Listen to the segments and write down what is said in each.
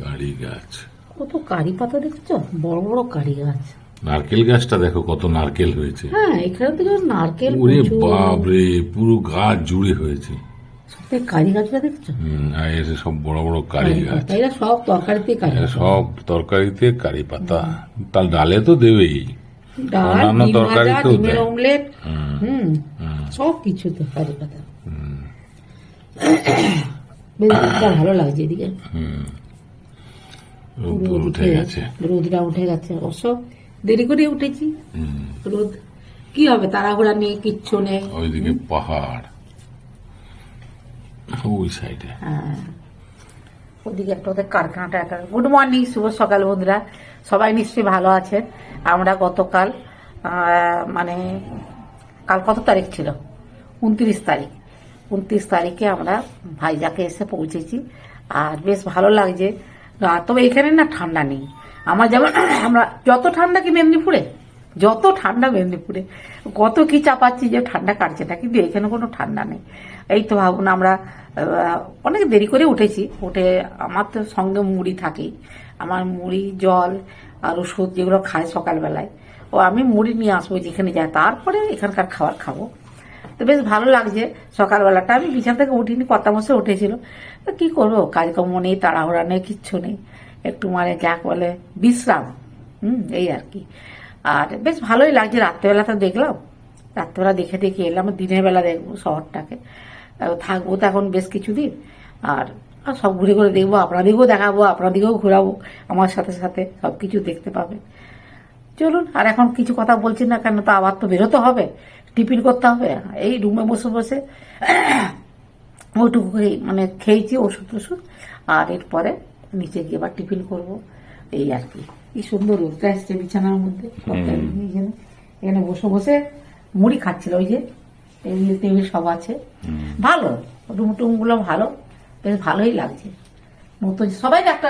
কারি গাছ, কত কারি পাতা দেখছো, বড় বড় কারি গাছ। নারকেল গাছটা দেখো কত নারকেল হয়েছে। হ্যাঁ, এখানে তো যেমন নারকেল ওরে বাপরে, পুরো গাছ জুড়ে হয়েছে। সত্যি কারি গাছটা দেখছো। আর এর সব বড় বড় কারি গাছ, এরা সব তরকারিতে কারি পাতা। সব তরকারিতে কারি পাতা। তার ডালে তো দেবেই, ডাল, অন্যান্য ডিম ভাজা, তরকারিতেও ডিমের দেয়। অমলেট, সব কিছুতে কারি পাতা। বেশ ভালো লাগছে এদিকে। রোদ উঠে গেছে, রোদটা উঠে গেছে। অবশ্য দেরি করে উঠেছি। রোদ কি হবে, তাড়াহুড়া নেই, কিচ্ছু নেই। ওইদিকে পাহাড়, ওই সাইডে। হ্যাঁ, ওদিকে একটা ওদের কারখানাটা একটা। গুড মর্নিং, শুভ সকাল বন্ধুরা, সবাই নিশ্চয়ই ভালো আছেন। আমরা গতকাল মানে কাল কত তারিখ ছিল, 29 তারিখ। 29 তারিখে আমরা ভাইজাকে এসে পৌঁছেছি। আর বেশ ভালো লাগছে। তবে এখানে না ঠান্ডা নেই। আমার যেমন আমরা যত ঠান্ডা কি মেদিনীপুরে, যত ঠান্ডা মেদিনীপুরে, কত কি চাপাচ্ছি যে ঠান্ডা কাটছে না, কিন্তু এখানে কোনো ঠান্ডা নেই। এই তো ভাবুন, আমরা অনেক দেরি করে উঠেছি। উঠে আমার তো সঙ্গে মুড়ি থাকেই, আমার মুড়ি, জল আর ওষুধ যেগুলো খাই সকালবেলায়, ও আমি মুড়ি নিয়ে আসবো যেখানে যাই, তারপরে এখানকার খাবার খাবো। তো বেশ ভালো লাগছে। সকালবেলাটা আমি বিছানা থেকে উঠিনি, কর্তা মশাই উঠেছিল। তো কী করবো, কাজকর্ম নেই, তাড়াহুড়া নেই, কিচ্ছু নেই, একটু মানে যাক বলে বিশ্রাম। এই আর কি। আর বেশ ভালোই লাগছে। রাত্রেবেলা তো দেখলাম, রাত্রেবেলা দেখে দেখে এলাম, দিনের বেলা দেখবো শহরটাকে। থাকবো তো এখন বেশ কিছুদিন। আর সব ঘুরে ঘুরে দেখবো, আপনাদেরকেও দেখাবো, আপনাদেরকেও ঘোরাবো, আমার সাথে সাথে সব কিছু দেখতে পাবে। চলুন, আর এখন কিছু কথা বলছি না কেন, তো আবার তো বেরোতে হবে, টিফিন করতে হবে। এই রুমে বসে বসে ওইটুকু মানে খেয়েছি ওষুধ টষুধ, আর এরপরে নিচে গিয়ে আবার টিফিন করব। এই আর কি। কি সুন্দর রোদটা এসছে বিছানার মধ্যে। এখানে বসে বসে মুড়ি খাচ্ছিল। ওই যে টেবিল টেবিল সব আছে, ভালো রুম টুম গুলো ভালো, বেশ ভালোই লাগছে। নতুন সবাই একটা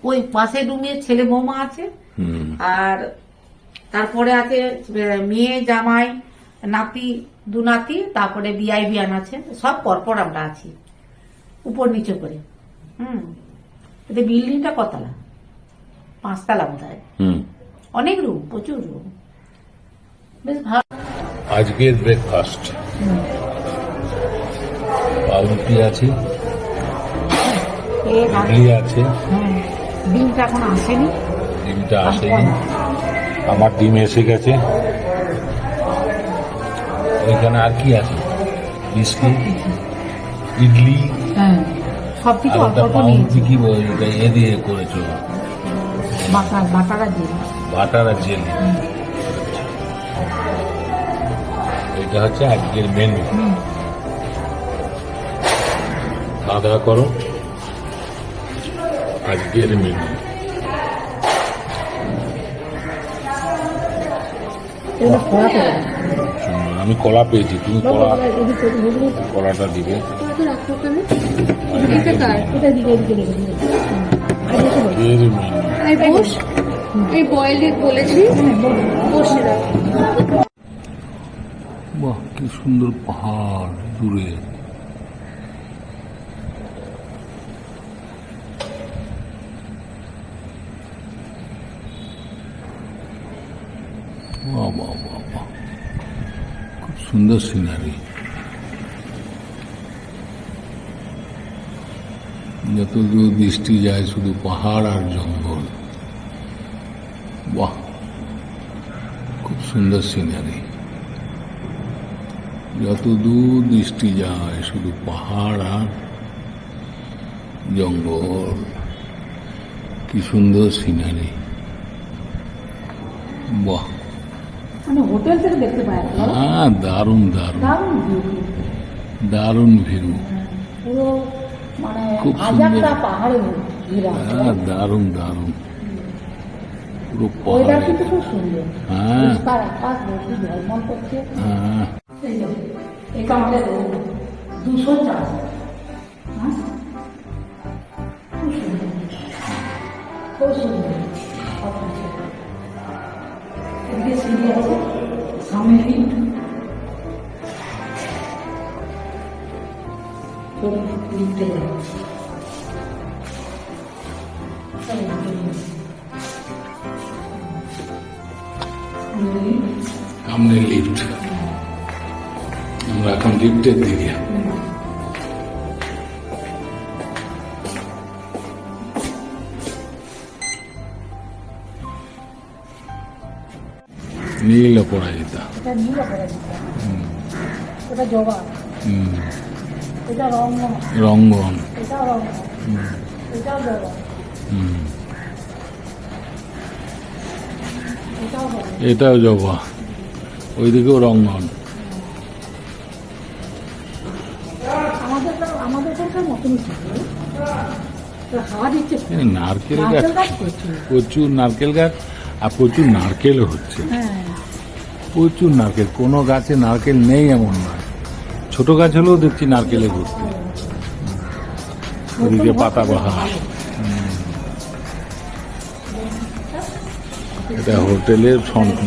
ওই পাশে রুমে ছেলে বৌমা আছে, আর তারপরে আছে মেয়ে, জামাই, নাতি, দু নাতি, তারপরে বিআই বিয়ান আছে, সব পরপর আমরা আছি, উপর নিচে করে। এতে বিল্ডিংটা কতলা, 5 তলা বোধ হয়। অনেক রুম, প্রচুর রুম, বেশ ভালো। আজকের ব্রেকফাস্ট পাউরুটি আছে, ইডলি আছে। ডিমটা এখন আসেনি, ডিমটা আসেনি, আমার ডিম এসে গেছে। ওইখানে আর কি আছে, বিস্কিট, ইডলি, সবকিছু আর অল্প একটা অল্প পাউরুটি। নিয়েছি। কি এ দিয়ে করেছো? বাটার আর জেলি। বাটার আর জেলি। এটা হচ্ছে আজকের মেনু। খাওয়া দাওয়া করো। আজকের মেনু আমি কলা পেয়েছি, তুমি কলাটা দিবে। বাহ, কি সুন্দর পাহাড় দূরে। বাহ বাহ বাহ বাহ, খুব সুন্দর সিনারি। যত দূর দৃষ্টি যায় শুধু পাহাড় আর জঙ্গল। বাহ, খুব সুন্দর সিনারি। যত দূর দৃষ্টি যায় শুধু পাহাড় আর জঙ্গল। কি সুন্দর সিনারি। বাহ, হোটেল থেকে দেখতে পাই। হ্যাঁ, দারুণ দারুণ দারুণ ভিউ, পুরো মানে খুব সুন্দর। পাহাড়ে হ্যাঁ, দারুণ দারুণ, পুরো ওয়েদার পাহাড়। কিন্তু খুব সুন্দর। হ্যাঁ আকাশ ভর্তি ঝলমল করছে। হ্যাঁ, এটা আমাদের 204। খুব সুন্দর, খুব সুন্দর। এদিকে সিঁড়ি আছে, সামনে লিফট। লিফটে যাই। সামনে লিফট, আমরা এখন লিফটের দিকে। নীল অপরাজিতা। এটা নীল অপরাজিতা, এটা জবা, এটা রঙ্গন, রঙ্গন, এটাও রঙ্গন, এটাও জবা, এটাও জবা। এটাও জবা, ওইদিকেও রঙ্গন। আমাদের এখানকার মতনই ছিল, হাওয়া দিচ্ছে। নারকেল গাছ, প্রচুর নারকেল গাছ, আর প্রচুর নারকেলও হচ্ছে। হ্যাঁ, প্রচুর নারকেল, কোনো গাছে নারকেল নেই এমন নয়। ছোট গাছ হলেও দেখছি নারকেলে ভর্তি। ওদিকে পাতাবাহার, এটা হোটেলের ফ্রন্ট।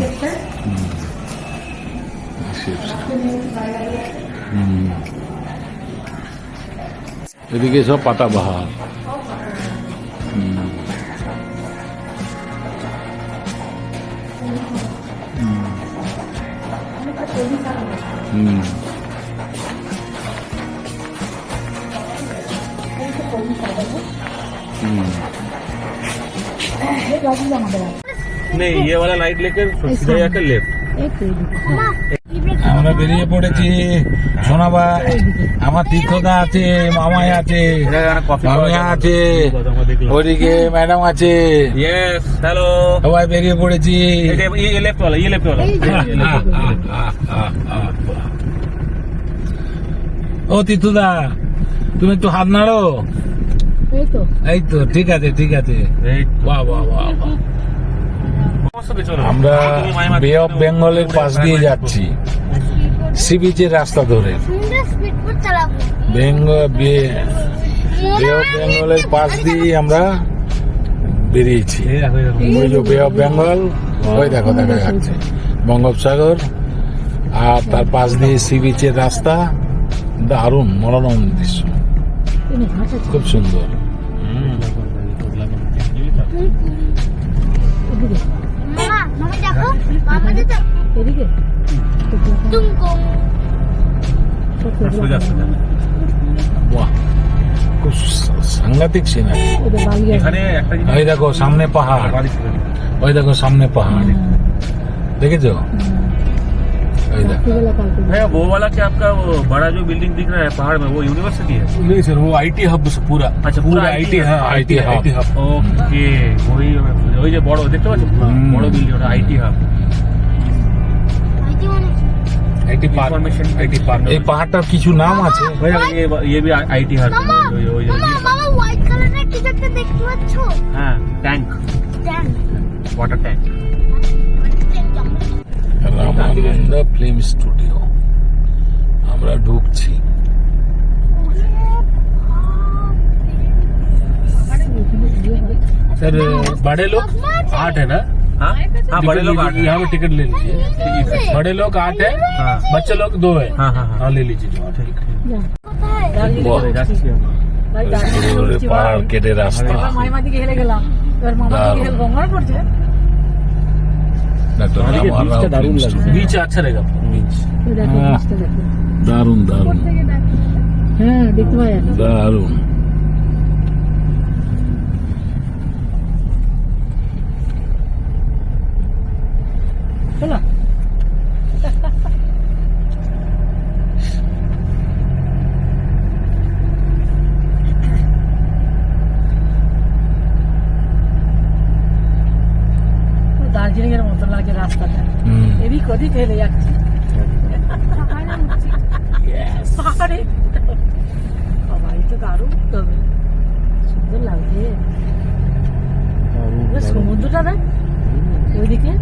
এদিকে সব পাতাবাহার। नहीं ये वाला लाइट लेकर सीधा जाकर लेफ्ट। আমরা বেরিয়ে পড়েছি। শোনাবাই, আমার তীর্থদা আছে, মামাই আছে, মামিয়া আছে, ওদিকে ম্যাডাম আছে, यस हेलो সবাই বেরিয়ে পড়েছি। ये लेफ्ट वाला, ये लेफ्ट वाला। ও তীর্থদা, তুমি একটু হাত নাড়ো। এই তো, ঠিক আছে ঠিক আছে। বাহ বাহ বাহ বাহ। আমরা বে অফ বেঙ্গলের পাশ দিয়ে যাচ্ছি, সি বিচের রাস্তা ধরে। বে অফ বেঙ্গলের পাশ দিয়ে আমরা বেরিয়েছি। ওই যে বে অফ বেঙ্গল, ওই দেখো দেখা যাচ্ছে বঙ্গোপসাগর, আর তার পাশ দিয়ে সি বিচের রাস্তা। দারুণ মনোরম দৃশ্য, খুব সুন্দর। বাহ, খুব সাংঘাতিক সিনারি। এখানে একটা ওই দেখো সামনে পাহাড়, ওই দেখো সামনে পাহাড়, দেখেছো? ওই দেখো। भैया वो वाला क्या आपका वो बड़ा जो बिल्डिंग दिख रहा है पहाड़ में, वो यूनिवर्सिटी है? नहीं सर, वो आईटी हब पूरा। अच्छा पूरा आईटी है। IT hub। ओके वही वही जो बड़ो देखते पाচ্ছ বড় বিল্ডিং ওটা IT hub. IT park, Information IT park. এই পাহাড়টার কিছু নাম আছে। भैया ये भी आईटी हाब। মামা হোয়াইট কালারের কিছু একটা দেখতে পাচ্ছ? हाँ tank, tank, water tank. Ramananda film studio, আমরা ঢুকছি। सर बड़े लोग 8 है ना? हाँ हाँ बड़े लोग आठ यहाँ पे टिकट ले लीजिए। बड़े लोग 8 है, हाँ बच्चे लोग 2 है। हाँ हाँ हाँ हाँ ले लीजिए जो 8 है। বাহ, যাচ্ছি আমরা। দূরে পাহাড় কেটে রাস্তা। মাইমা দিকে হেলে গেলাম, এবার মামা দিকে হেলে গঙ্গায় পড়ছে। Doctor Ramarao film studio. बीच अच्छा रहेगा बीच। দারুণ দারুণ হ্যাঁ, দেখতে পাই দারুণ। চলো। দার্জিলিং এর মতো লাগে রাস্তাটা, এদিক ওদিক হেলে যাচ্ছে পাহাড়ে। সবাই তো দারুণ, তবে সুন্দর লাগছে সমুদ্রটা না ওইদিকে।